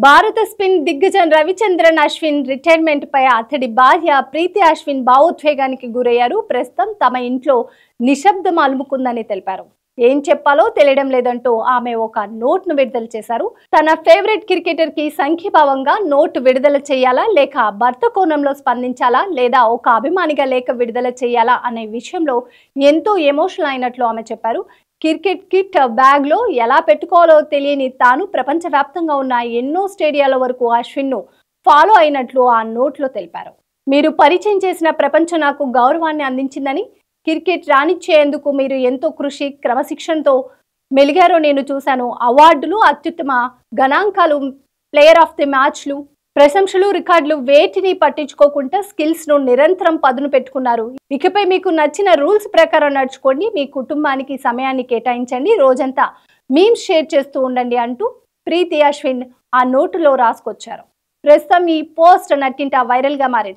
భారత స్పిన్ దిగ్గజం రవిచంద్రన్ అశ్విన్ రిటైర్మెంట్ పై అతడి భార్య ప్రీతి అశ్విన్ భావోద్వేగానికి గురయ్యారు. ప్రస్తుతం తమ ఇంట్లో నిశ్శబ్దం అలుముకుందని తెలిపారు. ఏం చెప్పాలో తెలియడం లేదంటూ ఆమె ఒక నోట్ ను విడుదల చేశారు. తన ఫేవరెట్ క్రికెటర్ కి సంఘీభావంగా నోట్ విడుదల చేయాలా, లేక భర్త కోణంలో స్పందించాలా, లేదా ఒక అభిమానిగా లేఖ విడుదల చేయాలా అనే విషయంలో ఎంతో ఎమోషనల్ అయినట్లు ఆమె చెప్పారు. క్రికెట్ కిట్ బ్యాగ్ లో ఎలా పెట్టుకోవాలో తెలియని తాను ప్రపంచవ్యాప్తంగా ఉన్న ఎన్నో స్టేడియాల వరకు అశ్విన్ ను ఫాలో అయినట్లు ఆ నోట్ లో తెలిపారు. మీరు పరిచయం చేసిన ప్రపంచం నాకు గౌరవాన్ని అందించిందని, క్రికెట్ రాణించేందుకు మీరు ఎంతో కృషి క్రమశిక్షణతో మెలిగారో నేను చూశాను. అవార్డులు, అత్యుత్తమ గణాంకాలు, ప్లేయర్ ఆఫ్ ది మ్యాచ్లు, ప్రశంసలు, రికార్డులు వేటిని పట్టించుకోకుండా స్కిల్స్ ను నిరంతరం పదును పెట్టుకున్నారు. ఇకపై మీకు నచ్చిన రూల్స్ ప్రకారం నడుచుకోండి, మీ కుటుంబానికి సమయాన్ని కేటాయించండి, రోజంతా మీమ్స్ షేర్ చేస్తూ ఉండండి అంటూ ప్రీతి అశ్విన్ ఆ నోటులో రాసుకొచ్చారు. ప్రస్తుతం ఈ పోస్ట్ నట్టింట వైరల్ గా మారింది.